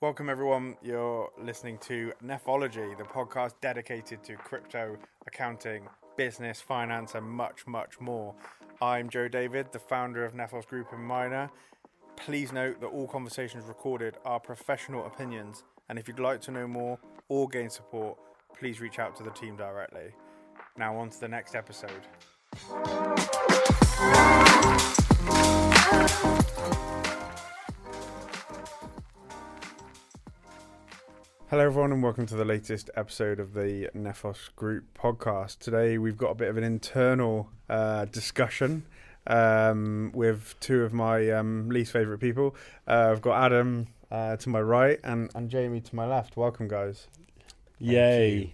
Welcome, everyone. You're listening to Nefology, the podcast dedicated to crypto, accounting, business, finance, and much, much more. I'm Joe David, the founder of Nefos Group and Miner. Please note that all conversations recorded are professional opinions, and if you'd like to know more or gain support, please reach out to the team directly. Now on to the next episode. Hello everyone and welcome to the latest episode of the Nefos Group podcast. Today we've got a bit of an internal discussion with two of my least favourite people. I've got Adam to my right and Jamie to my left. Welcome, guys. Yay.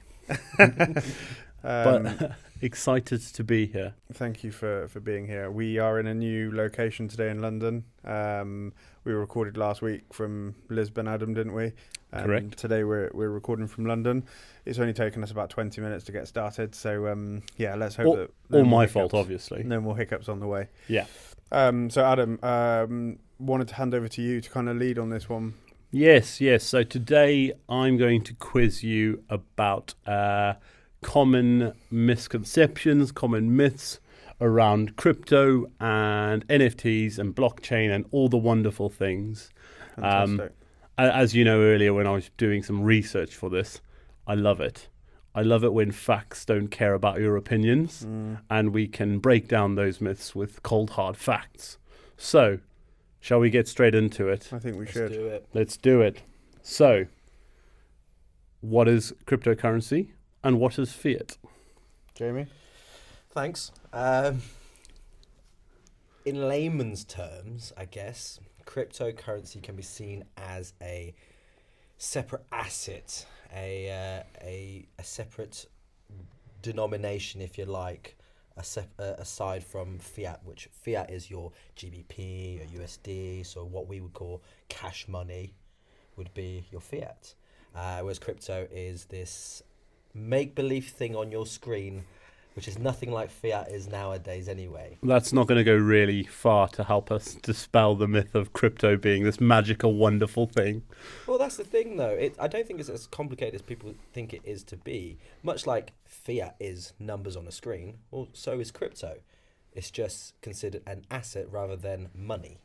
But excited to be here. Thank you for being here. We are in a new location today in London. We recorded last week from Lisbon, Adam, didn't we? Correct. Today we're recording from London. It's only taken us about 20 minutes to get started. So, let's hope that... All my fault, obviously. No more hiccups on the way. Yeah. So, Adam, wanted to hand over to you to kind of lead on this one. Yes. So today I'm going to quiz you about common misconceptions, common myths around crypto and NFTs and blockchain and all the wonderful things. Fantastic. As you know, earlier when I was doing some research for this, I love it. I love it when facts don't care about your opinions and we can break down those myths with cold, hard facts. So, shall we get straight into it? I think we should. Let's do it. So, what is cryptocurrency and what is fiat? Jamie? Thanks. In layman's terms, I guess, cryptocurrency can be seen as a separate asset, a separate denomination, if you like, aside from fiat, which fiat is your GBP or USD, so what we would call cash money would be your fiat. Whereas crypto is this make-believe thing on your screen, which is nothing like fiat is nowadays anyway. That's not going to go really far to help us dispel the myth of crypto being this magical, wonderful thing. Well, that's the thing, though. I don't think it's as complicated as people think it is to be. Much like fiat is numbers on a screen, well, so is crypto. It's just considered an asset rather than money.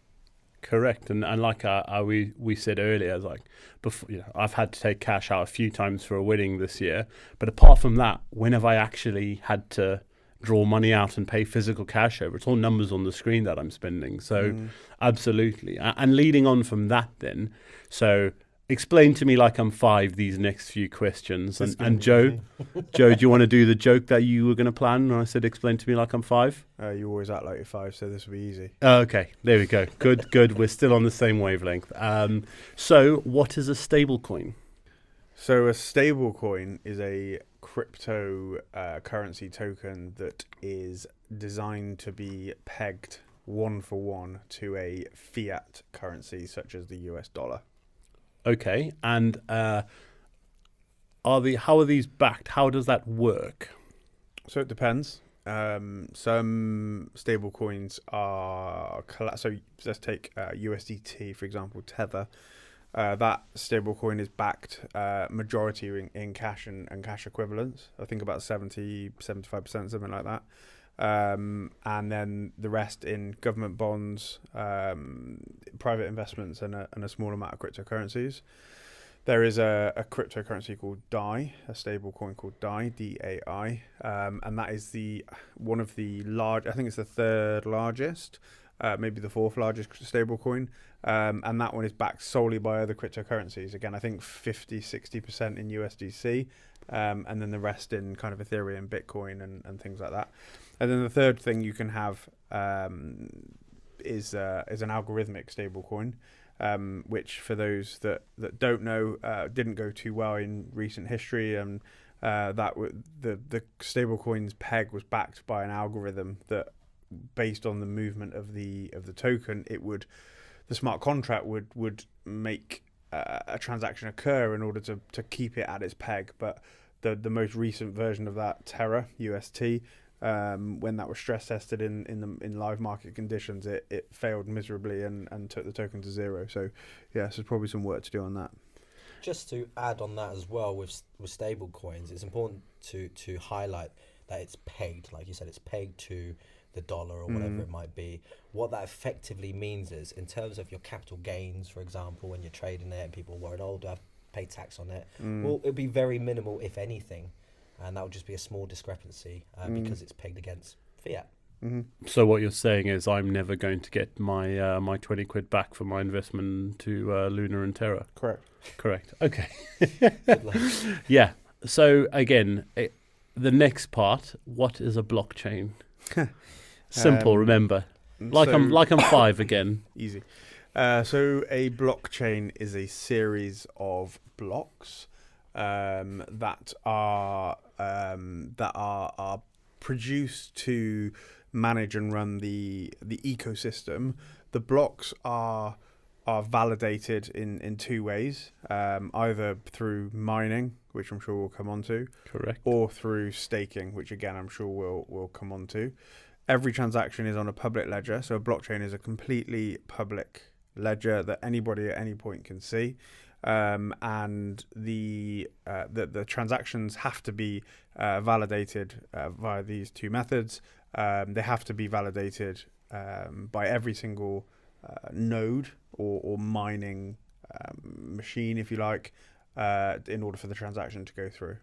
Correct, and like we said earlier, like before, I've had to take cash out a few times for a wedding this year. But apart from that, when have I actually had to draw money out and pay physical cash over? It's all numbers on the screen that I'm spending. So absolutely, and leading on from that, then, so explain to me like I'm five these next few questions. And Joe, do you want to do the joke that you were going to plan? And I said, explain to me like I'm five. You always act like you're five, so this will be easy. Okay, there we go. Good. We're still on the same wavelength. So what is a stable coin? So a stable coin is a crypto currency token that is designed to be pegged one for one to a fiat currency such as the US dollar. Okay, and how are these backed? How does that work? So it depends. Some stable coins are so let's take USDT for example, Tether. That stable coin is backed majority in cash and cash equivalents. I think about 70-75%, something like that. And then the rest in government bonds, private investments, and a small amount of cryptocurrencies. There is a cryptocurrency called DAI, a stable coin called DAI, DAI, and that is one of the large. I think it's the third largest, maybe the fourth largest stable coin, and that one is backed solely by other cryptocurrencies. Again, I think 50-60% in USDC, and then the rest in kind of Ethereum, Bitcoin, and things like that. And then the third thing you can have is an algorithmic stablecoin, which for those that don't know, didn't go too well in recent history, and the stablecoin's peg was backed by an algorithm that, based on the movement of the token, the smart contract would make a transaction occur in order to keep it at its peg. But the most recent version of that, Terra UST, when that was stress tested in live market conditions, it failed miserably and took the token to zero. So yeah, so there's probably some work to do on that. Just to add on that as well with stable coins, it's important to highlight that it's pegged, like you said, it's pegged to the dollar or whatever it might be. What that effectively means is, in terms of your capital gains, for example, when you're trading it and people are worried, oh, do I pay tax on it? Well, it'll be very minimal, if anything, and that would just be a small discrepancy because it's pegged against fiat. So what you're saying is I'm never going to get my my 20 quid back for my investment to Luna and Terra. Correct. Okay. Good luck. Yeah. So again, the next part, what is a blockchain? Simple, remember. Like I'm 5 again. Easy. So a blockchain is a series of blocks that are produced to manage and run the ecosystem. The blocks are validated in two ways, either through mining, which I'm sure we'll come on to, Correct. or through staking, which again I'm sure we'll come on to. Every transaction is on a public ledger, so a blockchain is a completely public ledger that anybody at any point can see, and the transactions have to be validated via these two methods. They have to be validated by every single node or mining machine, if you like, in order for the transaction to go through.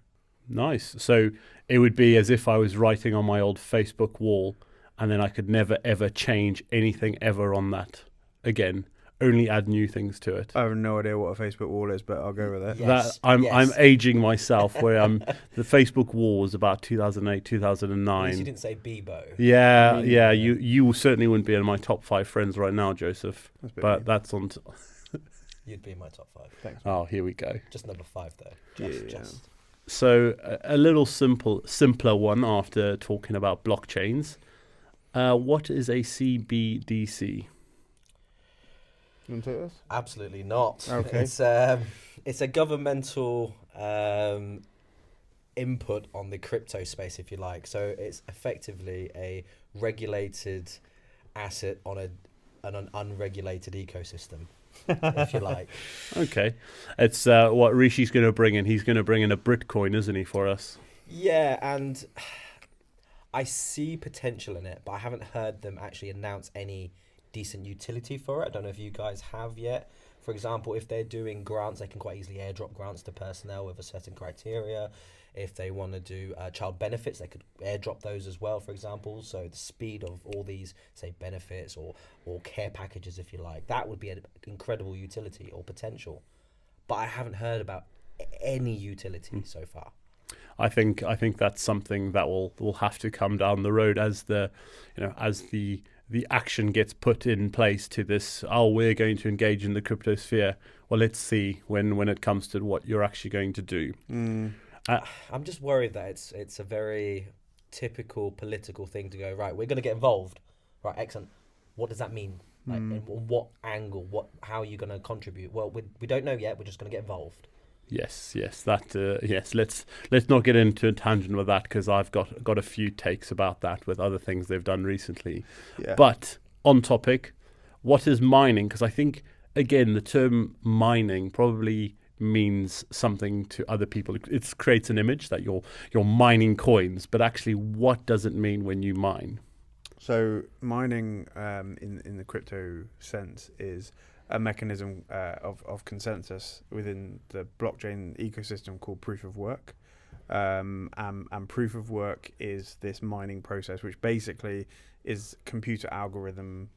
Nice. So it would be as if I was writing on my old Facebook wall, and then I could never ever change anything ever on that again. Only add new things to it. I have no idea what a Facebook wall is, but I'll go with it. Yes, I'm yes. aging myself. Where the Facebook wall was about 2008, At 2009. least you didn't say Bebo. Yeah, Really? yeah. You certainly wouldn't be in my top 5 friends right now, Joseph. That's a bit But mean. that's on. You'd be in my top 5. Thanks. Oh, here we go. Just number 5 though. Yeah. Just. So a little simpler one after talking about blockchains. What is a CBDC? You want to take this? Absolutely not. Okay. It's a governmental input on the crypto space, if you like. So it's effectively a regulated asset on an unregulated ecosystem, if you like. Okay, it's what Rishi's going to bring in. He's going to bring in a Bitcoin, isn't he, for us? Yeah, and I see potential in it, but I haven't heard them actually announce any decent utility for it. I don't know if you guys have yet. For example, if they're doing grants, they can quite easily airdrop grants to personnel with a certain criteria. If they want to do child benefits, they could airdrop those as well, for example. So the speed of all these, say, benefits or care packages, if you like, that would be an incredible utility or potential. But I haven't heard about any utility so far. I think that's something that will have to come down the road as the action gets put in place to this. Oh, we're going to engage in the crypto sphere. Well, let's see when it comes to what you're actually going to do. I'm just worried that it's a very typical political thing to go, right, we're going to get involved. Right, excellent. What does that mean? Like, in what angle? How are you going to contribute? Well, we don't know yet. We're just going to get involved. Yes. Let's not get into a tangent with that, because I've got a few takes about that with other things they've done recently. Yeah. But on topic, what is mining? Because I think again the term mining probably means something to other people. It creates an image that you're mining coins, but actually, what does it mean when you mine? So mining, in the crypto sense, is a mechanism of consensus within the blockchain ecosystem called proof of work. And proof of work is this mining process, which basically is computer algorithmic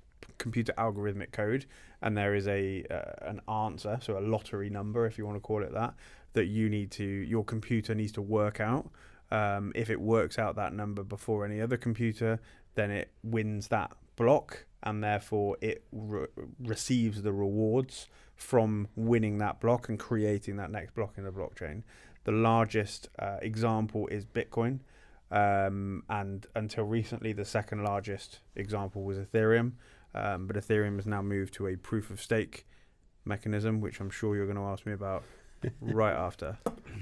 code, and there is an answer, so a lottery number, if you want to call it that your computer needs to work out. If it works out that number before any other computer, then it wins that block, and therefore it receives the rewards from winning that block and creating that next block in the blockchain. The largest example is Bitcoin, and until recently the second largest example was Ethereum, but Ethereum has now moved to a proof of stake mechanism, which I'm sure you're going to ask me about right after.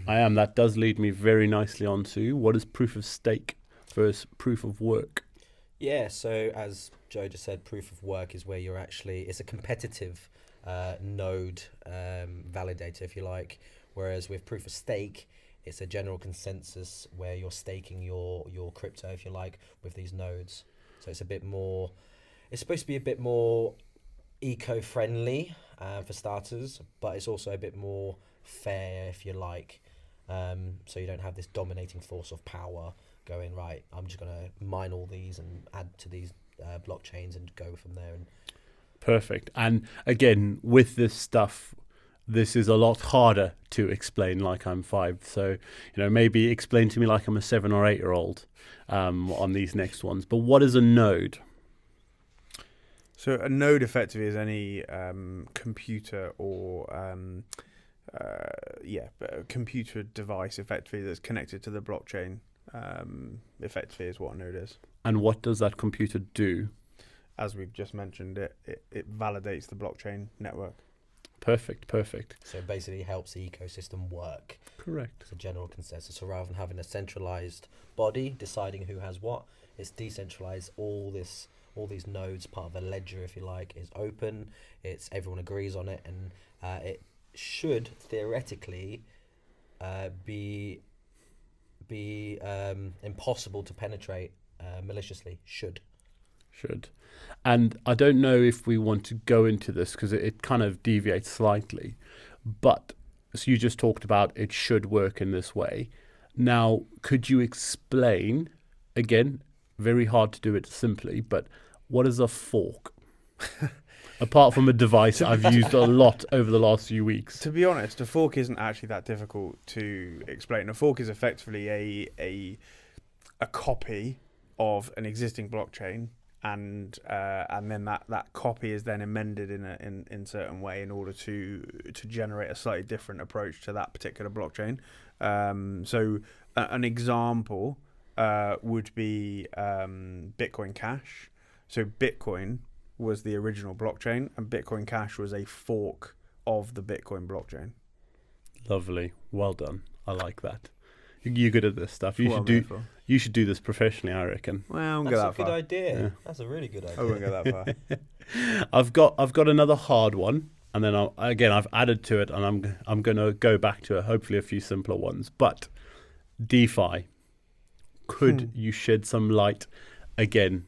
I am. That does lead me very nicely on to what is proof of stake versus proof of work. Yeah, so as Joe just said, proof of work is where it's a competitive node validator, if you like. Whereas with proof of stake, it's a general consensus where you're staking your crypto, if you like, with these nodes. So it's a bit more. It's supposed to be a bit more eco-friendly for starters, but it's also a bit more fair, if you like. So you don't have this dominating force of power going, right, I'm just going to mine all these and add to these blockchains and go from there. And Perfect. And again, with this stuff, this is a lot harder to explain like I'm 5. So, maybe explain to me like I'm a 7 or 8-year-old on these next ones. But what is a node? So a node effectively is any computer or a computer device effectively that's connected to the blockchain. Effectively is what a node is. And what does that computer do? As we've just mentioned, it validates the blockchain network. Perfect. so it basically helps the ecosystem work. Correct. It's a general consensus. So rather than having a centralized body deciding who has what, it's decentralized. All these nodes, part of a ledger, if you like, is open. It's everyone agrees on it, and it should theoretically be impossible to penetrate maliciously. Should. And I don't know if we want to go into this because it kind of deviates slightly, but so you just talked about it should work in this way. Now, could you explain, again, very hard to do it simply, but what is a fork? Apart from a device I've used a lot over the last few weeks. To be honest, a fork isn't actually that difficult to explain. A fork is effectively a copy of an existing blockchain, and then that copy is then amended in certain way in order to generate a slightly different approach to that particular blockchain. So an example would be Bitcoin Cash. So Bitcoin was the original blockchain, and Bitcoin Cash was a fork of the Bitcoin blockchain. Lovely, well done. I like that. You're good at this stuff. You should do this professionally, I reckon. Well, I won't That's go that a good far. idea. Yeah. That's a really good idea. I won't go that far. I've got another hard one, and then I've added to it, and I'm going to go back to hopefully a few simpler ones. But DeFi, could you shed some light again?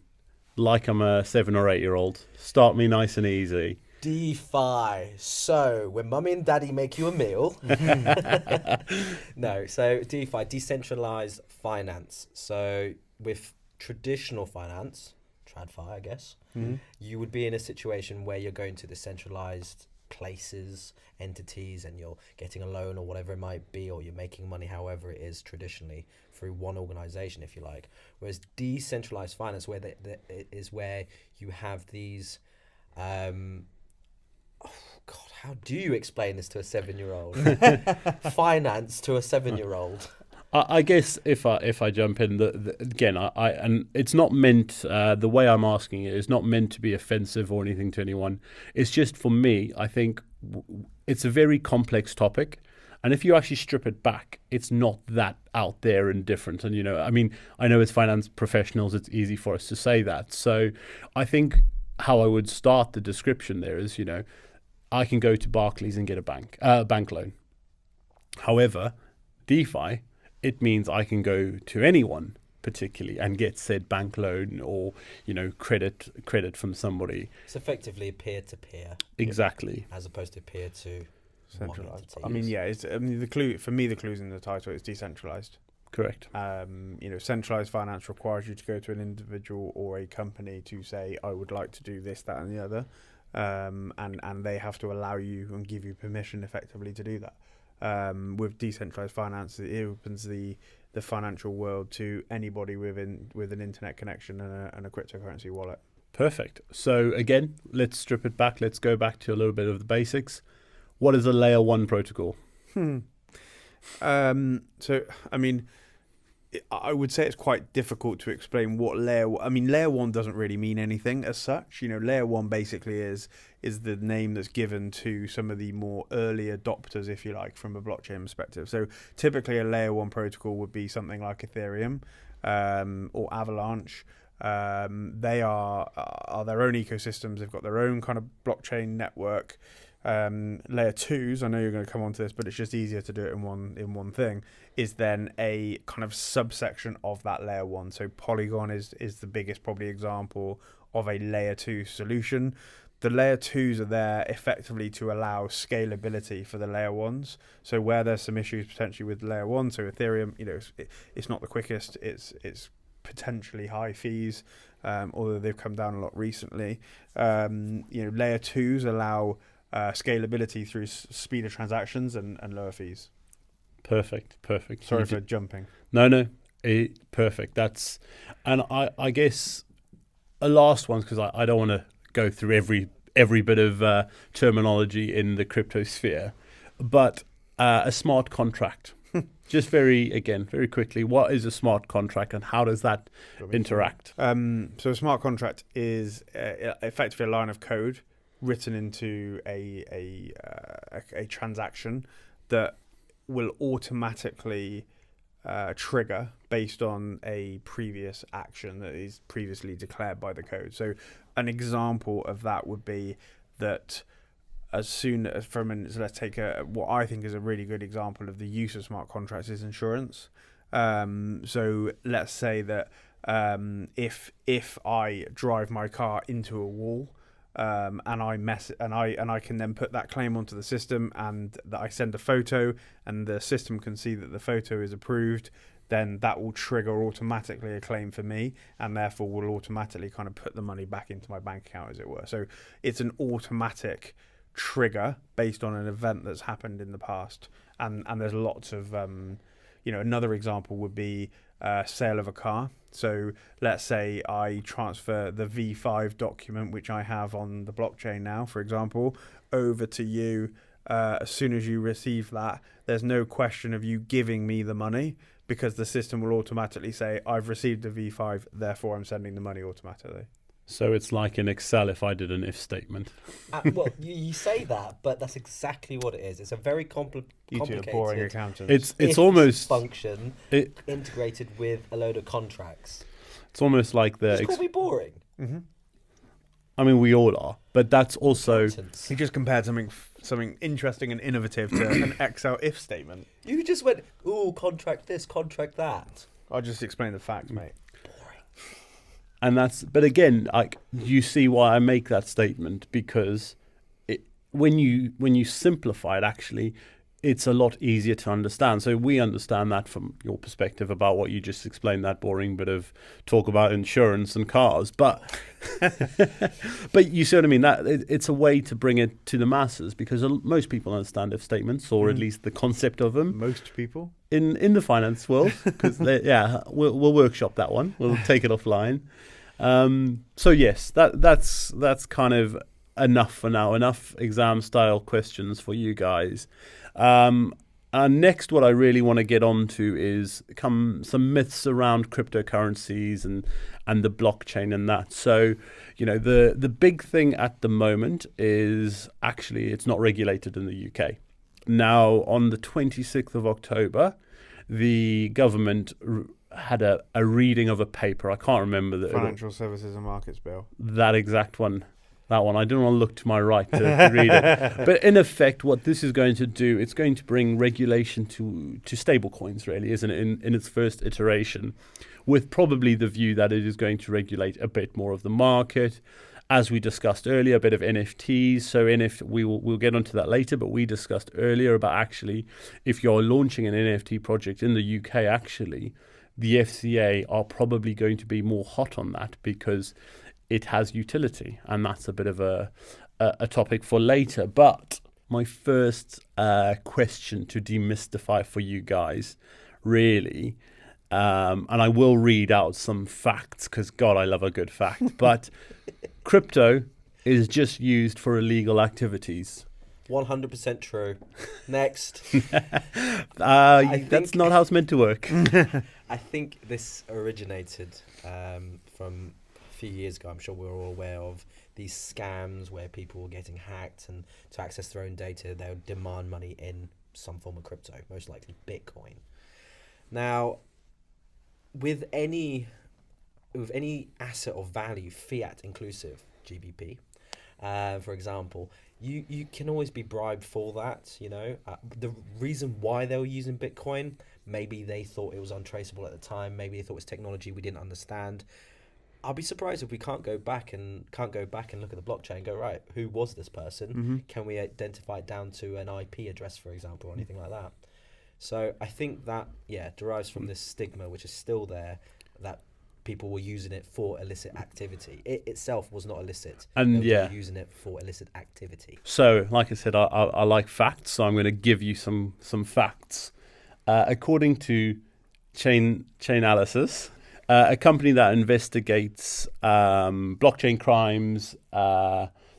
Like I'm a 7 or 8-year-old. Start me nice and easy. DeFi. So when mummy and daddy make you a meal. No, so DeFi, decentralized finance. So with traditional finance, TradFi, I guess, you would be in a situation where you're going to the centralized places, entities, and you're getting a loan or whatever it might be, or you're making money however it is traditionally through one organization, if you like. Whereas decentralized finance, where it is where you have these how do you explain this to a 7-year-old? Finance to a 7-year-old. I guess if I jump in, again, and it's not meant, the way I'm asking it is not meant to be offensive or anything to anyone. It's just for me, I think it's a very complex topic. And if you actually strip it back, it's not that out there and different. And, I know as finance professionals, it's easy for us to say that. So I think how I would start the description there is, I can go to Barclays and get a bank loan. However, DeFi, it means I can go to anyone particularly and get said bank loan or, credit from somebody. It's effectively peer-to-peer. Exactly. As opposed to peer-to centralized. The clue for me, the clue's in the title. It's decentralized. Correct. Centralized finance requires you to go to an individual or a company to say, I would like to do this, that, and the other. And they have to allow you and give you permission effectively to do that. With decentralized finance, it opens the financial world to anybody with an internet connection and a cryptocurrency wallet. Perfect. So again, let's strip it back. Let's go back to a little bit of the basics. What is a layer 1 protocol? I would say it's quite difficult to explain what layer 1 doesn't really mean anything as such. Layer 1 basically is the name that's given to some of the more early adopters, if you like, from a blockchain perspective. So typically a layer 1 protocol would be something like Ethereum or Avalanche. They are their own ecosystems. They've got their own kind of blockchain network. Layer 2s, I know you're going to come on to this, but it's just easier to do it in one thing, is then a kind of subsection of that layer 1. So Polygon is the biggest probably example of a layer 2 solution. The layer 2s are there effectively to allow scalability for the layer 1s. So where there's some issues potentially with layer 1, so Ethereum, it's not the quickest, it's potentially high fees, although they've come down a lot recently. Layer 2s allow scalability through speed of transactions and lower fees. Perfect. Sorry for jumping. No, perfect. And I guess a last one, because I don't want to go through every bit of terminology in the crypto sphere, but a smart contract. Just very quickly, what is a smart contract and how does that interact? So a smart contract is effectively a line of code written into a transaction that will automatically trigger based on a previous action that is previously declared by the code. So an example of that would be that as soon as let's take what I think is a really good example of the use of smart contracts is insurance. So let's say that if I drive my car into a wall, and I can then put that claim onto the system, and that I send a photo, and the system can see that the photo is approved, then that will trigger automatically a claim for me, and therefore will automatically kind of put the money back into my bank account, as it were. So it's an automatic trigger based on an event that's happened in the past, and there's lots of another example would be sale of a car. So let's say I transfer the V5 document, which I have on the blockchain now, for example, over to you. As soon as you receive that, there's no question of you giving me the money, because the system will automatically say, I've received the V5, therefore I'm sending the money automatically. So it's like in Excel if I did an if statement. Well, you say that, but that's exactly what it is. It's a very complicated, You two are boring accountants. It's almost function integrated with a load of contracts. It's almost like the. It's called me boring. Mm-hmm. I mean, we all are, but that's also. He just compared something interesting and innovative to an Excel if statement. You just went, ooh, contract this, contract that. I'll just explain the facts, mate. And but again, like, you see why I make that statement, because when you simplify it, actually, it's a lot easier to understand. So we understand that from your perspective about what you just explained, that boring bit of talk about insurance and cars. But but you see what I mean? That it's a way to bring it to the masses, because most people understand if statements, or at least the concept of them. Most people in the finance world, because we'll workshop that one. We'll take it offline. So yes, that's kind of enough for now. Enough exam style questions for you guys. And next, what I really want to get onto is some myths around cryptocurrencies and the blockchain and that. So, the big thing at the moment is actually it's not regulated in the UK. Now, on the 26th of October, the government had a reading of a paper. I can't remember the Financial Services and Markets Bill. That exact one. That one. I didn't want to look to my right to read it. But in effect, what this is going to do, it's going to bring regulation to stablecoins, really, isn't it, in its first iteration, with probably the view that it is going to regulate a bit more of the market. As we discussed earlier, a bit of NFTs. So we'll get onto that later, but we discussed earlier about actually, if you're launching an NFT project in the UK, actually, the FCA are probably going to be more hot on that, because it has utility, and that's a bit of a topic for later. But my first question to demystify for you guys, really, and I will read out some facts, because God, I love a good fact. But crypto is just used for illegal activities. 100% true. Next. That's not how it's meant to work. I think this originated from a few years ago. I'm sure we're all aware of these scams where people were getting hacked, and to access their own data, they would demand money in some form of crypto, most likely Bitcoin. Now, with any asset of value, fiat inclusive, GBP, for example, you can always be bribed for that. The reason why they were using Bitcoin, maybe they thought it was untraceable at the time. Maybe they thought it was technology we didn't understand. I'll be surprised if we can't go back and look at the blockchain and go, right, who was this person? Can we identify it down to an IP address, for example, or anything like that? So I think that derives from this stigma, which is still there, that people were using it for illicit activity. It itself was not illicit, and they were using it for illicit activity. So, like I said, I like facts, so I'm going to give you some facts. According to Chainalysis, a company that investigates blockchain crimes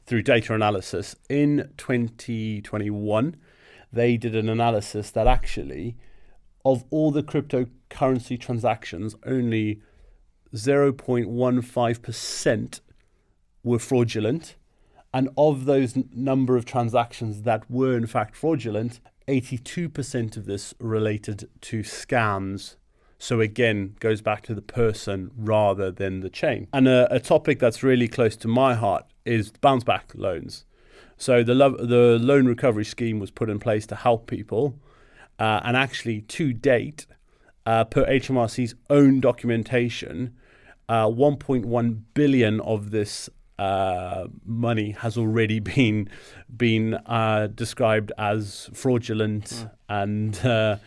through data analysis, in 2021, they did an analysis that actually, of all the cryptocurrency transactions, only 0.15% were fraudulent. And of those number of transactions that were in fact fraudulent, 82% of this related to scams. So again, goes back to the person rather than the chain. And a topic that's really close to my heart is bounce back loans. So the loan recovery scheme was put in place to help people. And actually, to date, per HMRC's own documentation, 1.1 billion of this money has already been described as fraudulent and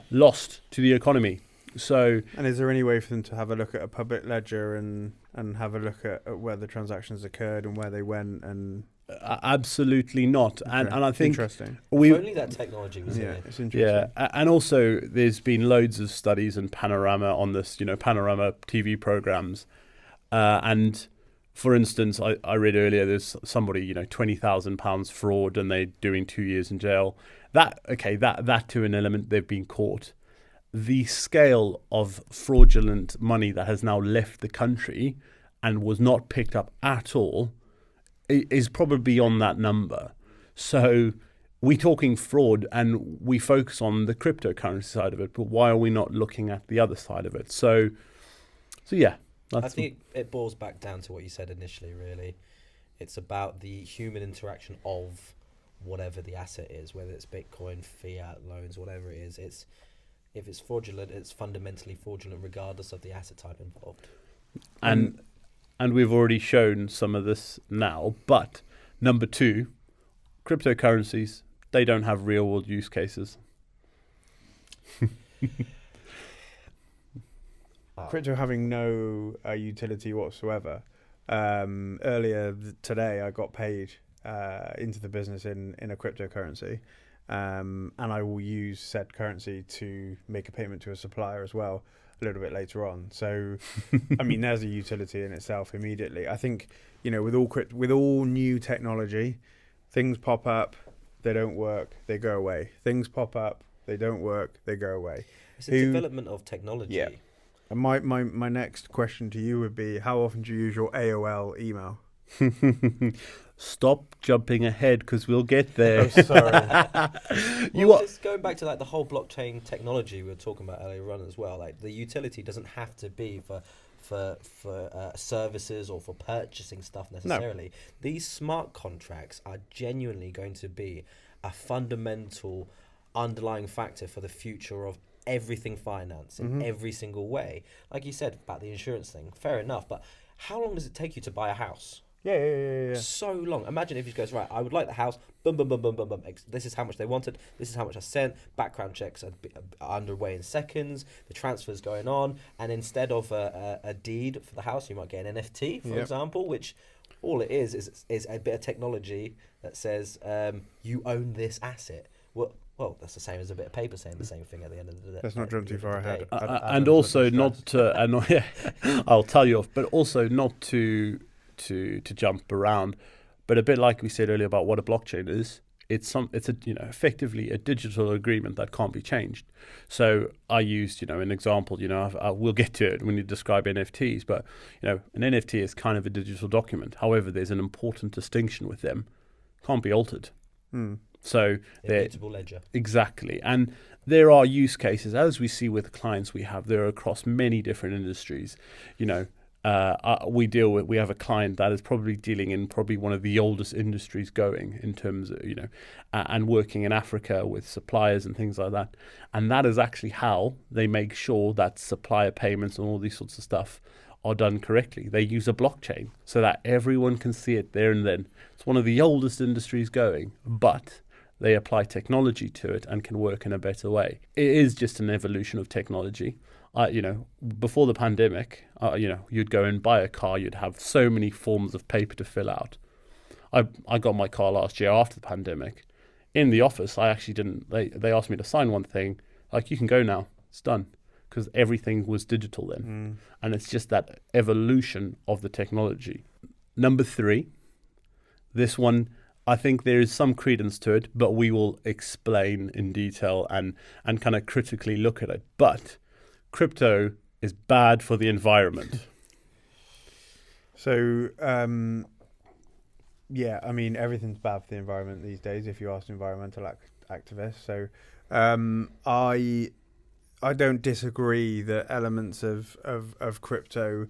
lost to the economy. So, and is there any way for them to have a look at a public ledger and have a look at where the transactions occurred and where they went? And absolutely not. Okay. And I think if only that technology was in it. It's interesting. And also there's been loads of studies and Panorama on this, Panorama TV programs, and for instance, I read earlier there's somebody, £20,000 fraud and they're doing 2 years in jail. That to an element they've been caught. The scale of fraudulent money that has now left the country and was not picked up at all is probably beyond that number. So we're talking fraud and we focus on the cryptocurrency side of it, but why are we not looking at the other side of it? So yeah. I think it boils back down to what you said initially, really. It's about the human interaction of whatever the asset is, whether it's Bitcoin, fiat, loans, whatever it is. If it's fraudulent, it's fundamentally fraudulent regardless of the asset type involved. And we've already shown some of this now. But number 2, cryptocurrencies, they don't have real world use cases. Crypto having no utility whatsoever. Earlier today, I got paid into the business in a cryptocurrency. And I will use said currency to make a payment to a supplier as well a little bit later on. So, I mean, there's a utility in itself immediately. I think, with all new technology, things pop up, they don't work, they go away. Things pop up, they don't work, they go away. It's a development of technology. Yeah. And my next question to you would be, how often do you use your AOL email? Stop jumping ahead because we'll get there. Oh, sorry. Just going back to the whole blockchain technology we were talking about earlier on as well. The utility doesn't have to be for services or for purchasing stuff necessarily. No. These smart contracts are genuinely going to be a fundamental underlying factor for the future of everything finance in every single way. Like you said about the insurance thing, fair enough, but how long does it take you to buy a house? Yeah. So long. Imagine if he goes, right, I would like the house, boom, boom, boom, boom, boom, boom. This is how much they wanted. This is how much I sent. Background checks are underway in seconds. The transfer's going on. And instead of a deed for the house, you might get an NFT, for example, which all it is a bit of technology that says you own this asset. Well, that's the same as a bit of paper saying the same thing at the end of the day. Let's not jump too far ahead. And also not to, I'll tell you off, but also not to jump around, but a bit like we said earlier about what a blockchain is. It's effectively a digital agreement that can't be changed. So I used an example. We'll get to it when you describe NFTs, but an NFT is kind of a digital document. However, there's an important distinction with them. Can't be altered. So immutable ledger. Exactly. And there are use cases, as we see with the clients we have, they're across many different industries. we have a client that is probably dealing in one of the oldest industries going in terms of, and working in Africa with suppliers and things like that. And that is actually how they make sure that supplier payments and all these sorts of stuff are done correctly. They use a blockchain so that everyone can see it there and then. It's one of the oldest industries going, but they apply technology to it and can work in a better way. It is just an evolution of technology. Before the pandemic, you'd go and buy a car, you'd have so many forms of paper to fill out. I got my car last year after the pandemic. In the office, I actually didn't, they asked me to sign one thing, like, you can go now, it's done. Because everything was digital then. And it's just that evolution of the technology. Number 3, this one, I think there is some credence to it, but we will explain in detail and kind of critically look at it. But crypto is bad for the environment. So, everything's bad for the environment these days, if you ask environmental activists. So, I don't disagree that elements of crypto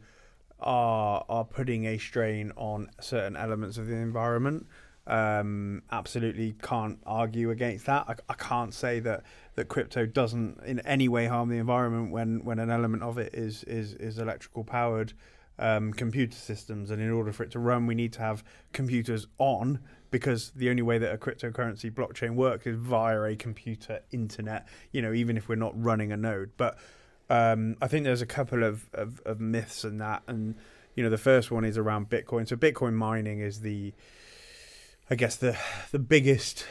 are putting a strain on certain elements of the environment. Absolutely can't argue against that. I can't say that crypto doesn't in any way harm the environment when an element of it is electrical powered computer systems, and in order for it to run we need to have computers on, because the only way that a cryptocurrency blockchain works is via a computer internet, even if we're not running a node. But I think there's a couple of myths in that, and the first one is around Bitcoin. So Bitcoin mining is the biggest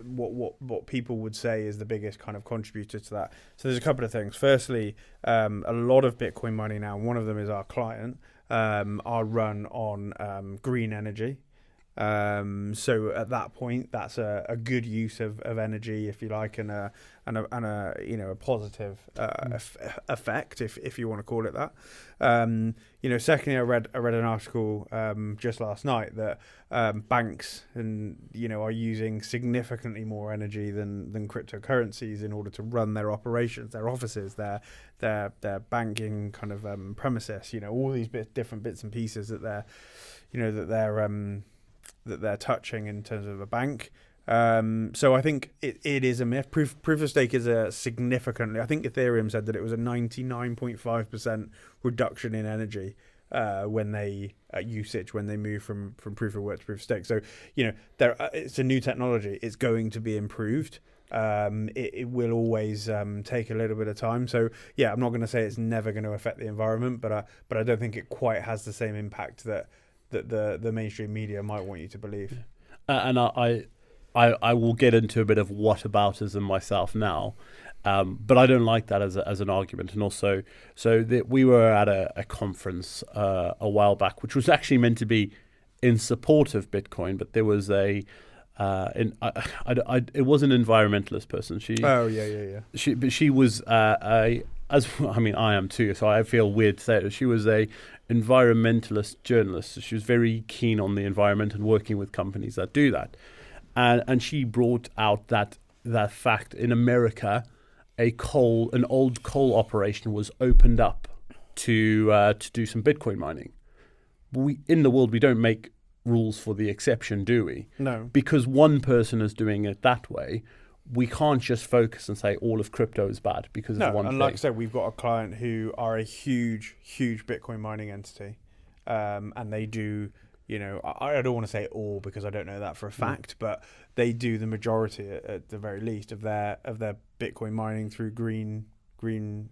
what people would say is the biggest kind of contributor to that. So there's a couple of things. Firstly, a lot of Bitcoin mining now, one of them is our client, are run on green energy. So at that point, that's a good use of energy, if you like, and a positive effect, if you want to call it that. Secondly, I read an article just last night that banks are using significantly more energy than cryptocurrencies in order to run their operations, their offices, their banking kind of premises. All these different bits and pieces that they're touching in terms of a bank. So I think it is a myth. Proof of stake is a significantly, I think Ethereum said that it was a 99.5% reduction in energy when they usage when they move from proof of work to proof of stake. So it's a new technology. It's going to be improved. It will always take a little bit of time. So yeah, I'm not going to say it's never going to affect the environment, but I don't think it quite has the same impact that the mainstream media might want you to believe. And I will get into a bit of whataboutism myself now, but I don't like that as an argument. And also, we were at a conference a while back, which was actually meant to be in support of Bitcoin, but there was it was an environmentalist person. She was I am too, so I feel weird to say it. She was a environmentalist journalist. So she was very keen on the environment and working with companies that do that. And she brought out that fact in America, an old coal operation was opened up to do some Bitcoin mining. In the world, we don't make rules for the exception, do we? No. Because one person is doing it that way, we can't just focus and say all of crypto is bad because of one thing. Like I said, we've got a client who are a huge Bitcoin mining entity, and they do. I don't want to say all because I don't know that for a fact, but they do the majority, at the very least, of their Bitcoin mining through green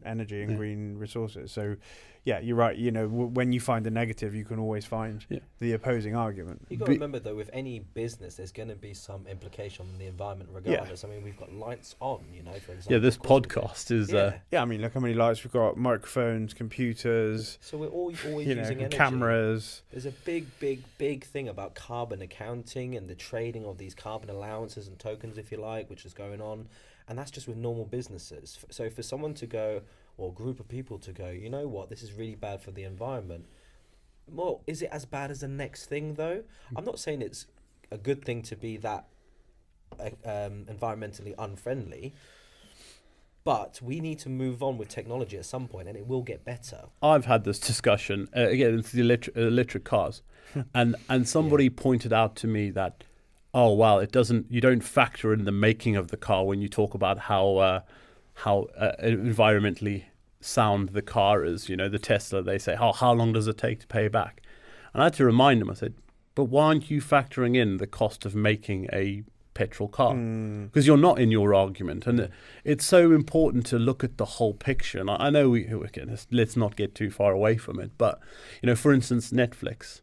energy and green resources. So yeah, you're right. When you find the negative, you can always find the opposing argument. You've got to remember, though, with any business, there's going to be some implication on the environment regardless. I mean, we've got lights on, for example. Yeah, this podcast is... I mean, look how many lights we've got, microphones, computers. So we're always using energy. Cameras. There's a big thing about carbon accounting and the trading of these carbon allowances and tokens, if you like, which is going on. And that's just with normal businesses. So for someone to go, or a group of people to go, you know what, this is really bad for the environment. Well, is it as bad as the next thing, though? I'm not saying it's a good thing to be that environmentally unfriendly, But we need to move on with technology at some point, and it will get better. I've had this discussion again. It's the electric cars, and somebody pointed out to me that, oh well, you don't factor in the making of the car when you talk about how environmentally sound the car is. You know, the Tesla, they say, how long does it take to pay back? And I had to remind them. I said, but why aren't you factoring in the cost of making a petrol car? Because you're not in your argument, and it's so important to look at the whole picture. And I know let's not get too far away from it, but you know, for instance, Netflix.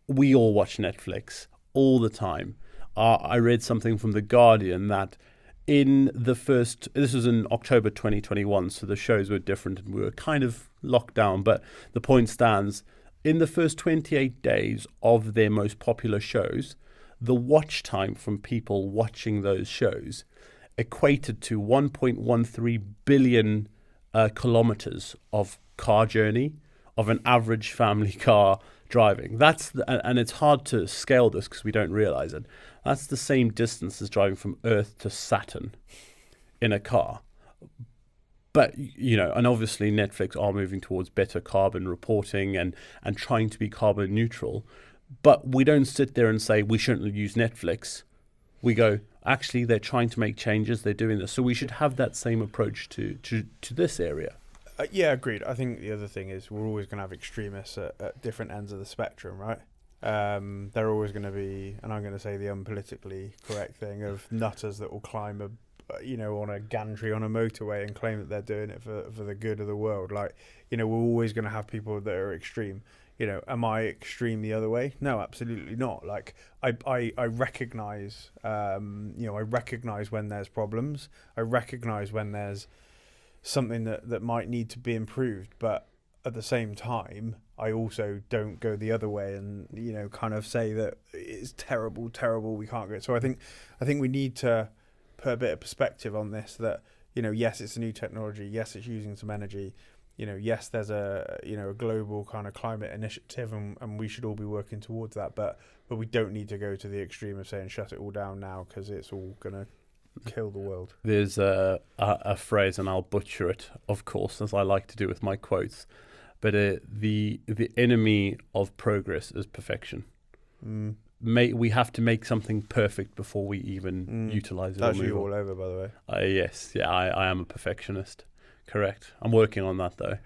We all watch Netflix all the time. I read something from The Guardian that this was in October 2021, so the shows were different and we were kind of locked down, but the point stands. In the first 28 days of their most popular shows, the watch time from people watching those shows equated to 1.13 billion kilometers of car journey of an average family car driving. And it's hard to scale this because we don't realize it. That's the same distance as driving from Earth to Saturn in a car. But, you know, and obviously Netflix are moving towards better carbon reporting and trying to be carbon neutral. But we don't sit there and say we shouldn't use Netflix. We go, actually, they're trying to make changes. They're doing this. So we should have that same approach to this area. Yeah, agreed. I think the other thing is we're always going to have extremists at different ends of the spectrum, right? They're always going to be, and I'm going to say the unpolitically correct thing, of nutters that will climb on a gantry on a motorway and claim that they're doing it for the good of the world. Like, you know, we're always going to have people that are extreme. You know, am I extreme the other way? No, absolutely not. Like, I recognize, I recognize when there's problems. I recognize when there's something that might need to be improved. But at the same time, I also don't go the other way and, you know, kind of say that it's terrible, we can't go. So I think we need to put a bit of perspective on this, that, you know, yes, it's a new technology. Yes, it's using some energy. You know, yes, there's a global kind of climate initiative, and we should all be working towards that. But we don't need to go to the extreme of saying shut it all down now, because it's all going to kill the world. There's a phrase, and I'll butcher it, of course, as I like to do with my quotes. But the enemy of progress is perfection. We have to make something perfect before we even utilize it. That's you all over, by the way. Yes, yeah, I am a perfectionist. Correct. I'm working on that though.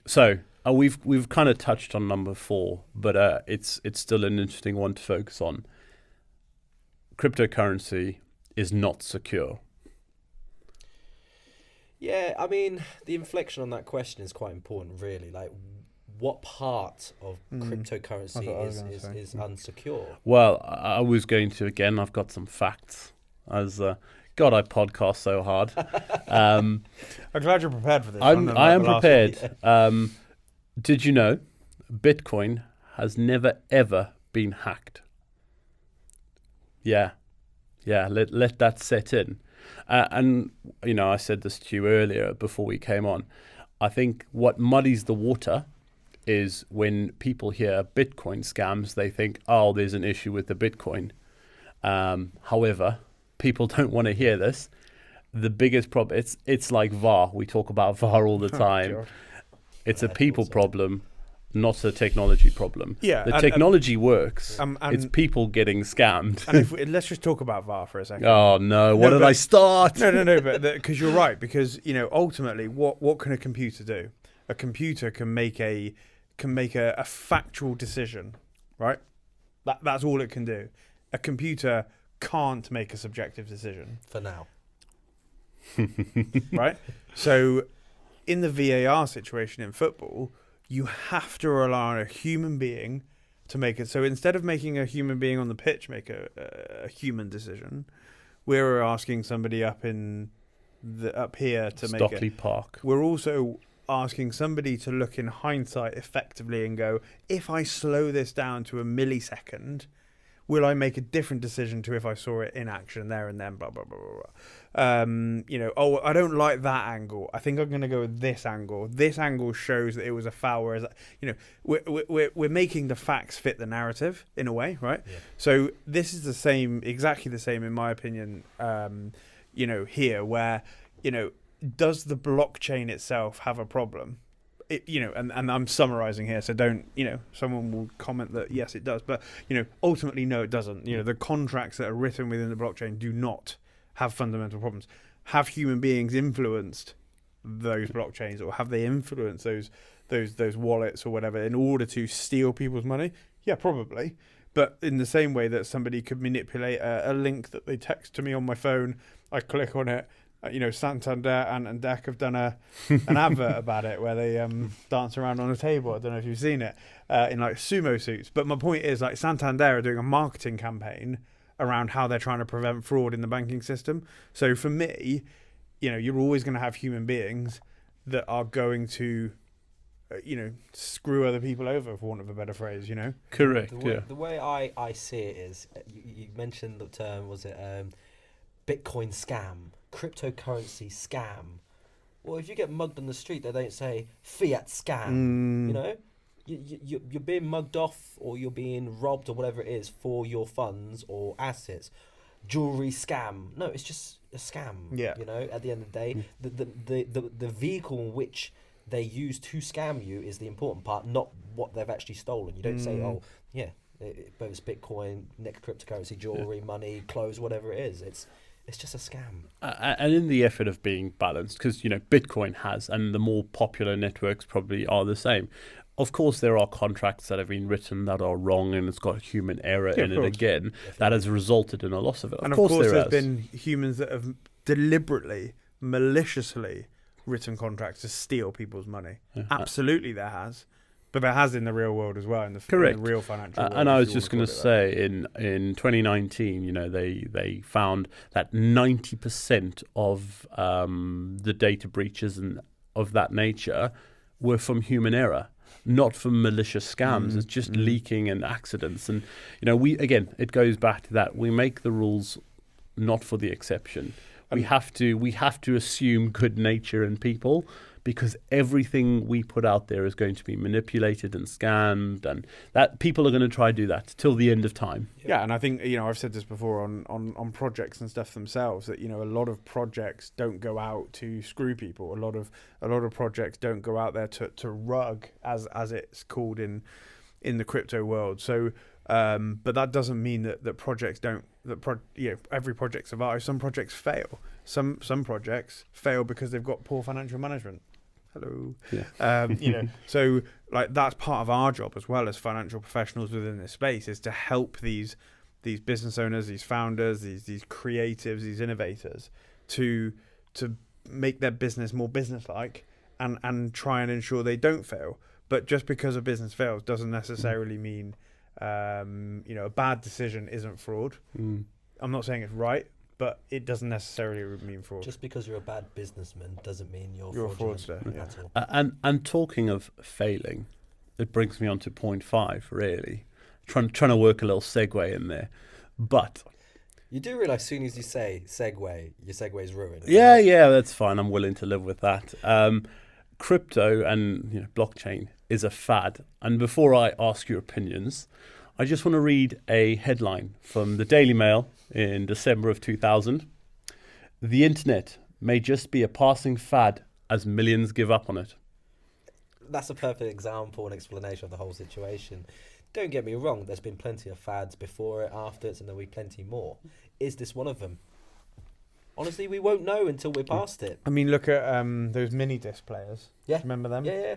So we've kind of touched on number 4, but it's still an interesting one to focus on. Cryptocurrency is not secure. Yeah, I mean, the inflection on that question is quite important, really. Like, what part of cryptocurrency is unsecure? Well, I was going to, again, I've got some facts. God, I podcast so hard. I'm glad you're prepared for this. I am prepared. Did you know Bitcoin has never, ever been hacked? Yeah. Let that set in. And, you know, I said this to you earlier before we came on. I think what muddies the water is when people hear Bitcoin scams, they think, oh, there's an issue with the Bitcoin. However, people don't want to hear this. The biggest problem, it's like VAR. We talk about VAR all the time. It's a people problem, not a technology problem. Yeah, the technology works. It's people getting scammed. And let's just talk about VAR for a second. Oh no! What did I start? No. But because you're right. Because, you know, ultimately, what can a computer do? A computer can make a factual decision, right? That's all it can do. A computer can't make a subjective decision for now. Right? So in the VAR situation in football, you have to rely on a human being to make it. So instead of making a human being on the pitch make a human decision, we're asking somebody up here to make it. Stockley Park. We're also asking somebody to look in hindsight effectively and go, if I slow this down to a millisecond, will I make a different decision to if I saw it in action there and then, blah, blah, blah, blah, blah. I don't like that angle. I think I'm going to go with this angle. This angle shows that it was a foul, whereas, you know, we're making the facts fit the narrative in a way, right? Yeah. So this is exactly the same, in my opinion, here, where does the blockchain itself have a problem? And I'm summarizing here, so don't, someone will comment that yes, it does, but ultimately no, it doesn't. The contracts that are written within the blockchain do not have fundamental problems. Have human beings influenced those blockchains, or have they influenced those wallets or whatever in order to steal people's money? Yeah, probably. But in the same way that somebody could manipulate a link that they text to me on my phone, I click on it. Santander and DEC have done an advert about it where they dance around on a table. I don't know if you've seen it in like sumo suits. But my point is, like, Santander are doing a marketing campaign around how they're trying to prevent fraud in the banking system. So for me, you're always going to have human beings that are going to, screw other people over, for want of a better phrase. Correct. The way I see it is, you mentioned the term, was it Bitcoin scam? Cryptocurrency scam. Well, if you get mugged on the street, they don't say fiat scam. You're being mugged off, or you're being robbed, or whatever it is, for your funds or assets. Jewelry scam. No, it's just a scam. Yeah. At the end of the day, the vehicle in which they use to scam you is the important part, not what they've actually stolen. You don't say, oh yeah, whether it's Bitcoin, next cryptocurrency, jewelry, money, clothes, whatever it is. It's just a scam. And in the effort of being balanced, because, Bitcoin has, and the more popular networks probably are the same. Of course, there are contracts that have been written that are wrong, and it's got human error in it again. That has resulted in a loss of it. And of course there's been humans that have deliberately, maliciously written contracts to steal people's money. Yeah. Absolutely there has. But there has in the real world as well, in the real financial world. And I was just going to say, in 2019, they found that 90% of the data breaches and of that nature were from human error, not from malicious scams. It's just leaking and accidents. And it goes back to that. We make the rules not for the exception. We have to assume good nature in people, because everything we put out there is going to be manipulated and scammed, and that people are going to try to do that till the end of time. Yeah, and I think I've said this before on projects and stuff themselves, that a lot of projects don't go out to screw people. A lot of projects don't go out there to rug, as it's called in the crypto world. So, but that doesn't mean that projects don't. Every project survives. Some projects fail. Some projects fail because they've got poor financial management. Hello. Yeah. So like that's part of our job as well as financial professionals within this space, is to help these business owners, these founders, these creatives, these innovators to make their business more business-like and try and ensure they don't fail. But just because a business fails doesn't necessarily mean a bad decision isn't fraud. I'm not saying it's right, but it doesn't necessarily mean fraud. Just because you're a bad businessman doesn't mean you're a fraudster. At all. And talking of failing, it brings me on to point 5, really. Trying to work a little segue in there. But you do realise as soon as you say segue, your segue is ruined. Yeah, that's fine. I'm willing to live with that. Crypto and blockchain is a fad. And before I ask your opinions, I just want to read a headline from the Daily Mail in December of 2000. The internet may just be a passing fad as millions give up on it. That's a perfect example and explanation of the whole situation. Don't get me wrong, there's been plenty of fads before it, after it, and there'll be plenty more. Is this one of them? Honestly, we won't know until we're past it. I mean, look at those mini disc players. Yeah. Remember them? Yeah.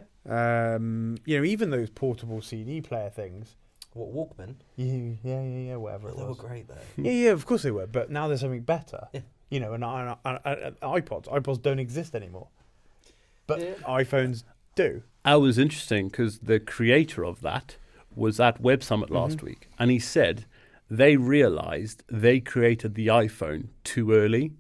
Even those portable CD player things. What, Walkman? Yeah, whatever it was. They were great though. Yeah, of course they were. But now there's something better. Yeah. And iPods don't exist anymore. But iPhones do. It was interesting because the creator of that was at Web Summit last week. And he said they realized they created the iPhone too early.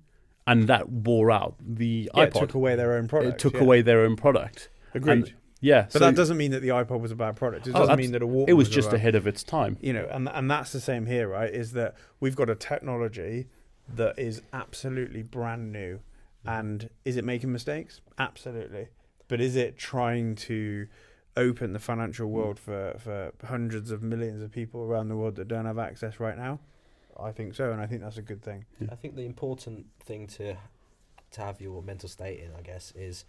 And that wore out the iPod. It took away their own product. It took away their own product. Agreed. But that doesn't mean that the iPod was a bad product. It doesn't mean that a Walkman was just ahead of its time. And that's the same here, right? Is that we've got a technology that is absolutely brand new. And is it making mistakes? Absolutely. But is it trying to open the financial world for hundreds of millions of people around the world that don't have access right now? I think so, and I think that's a good thing. I think the important thing to to have your mental state in, I guess, is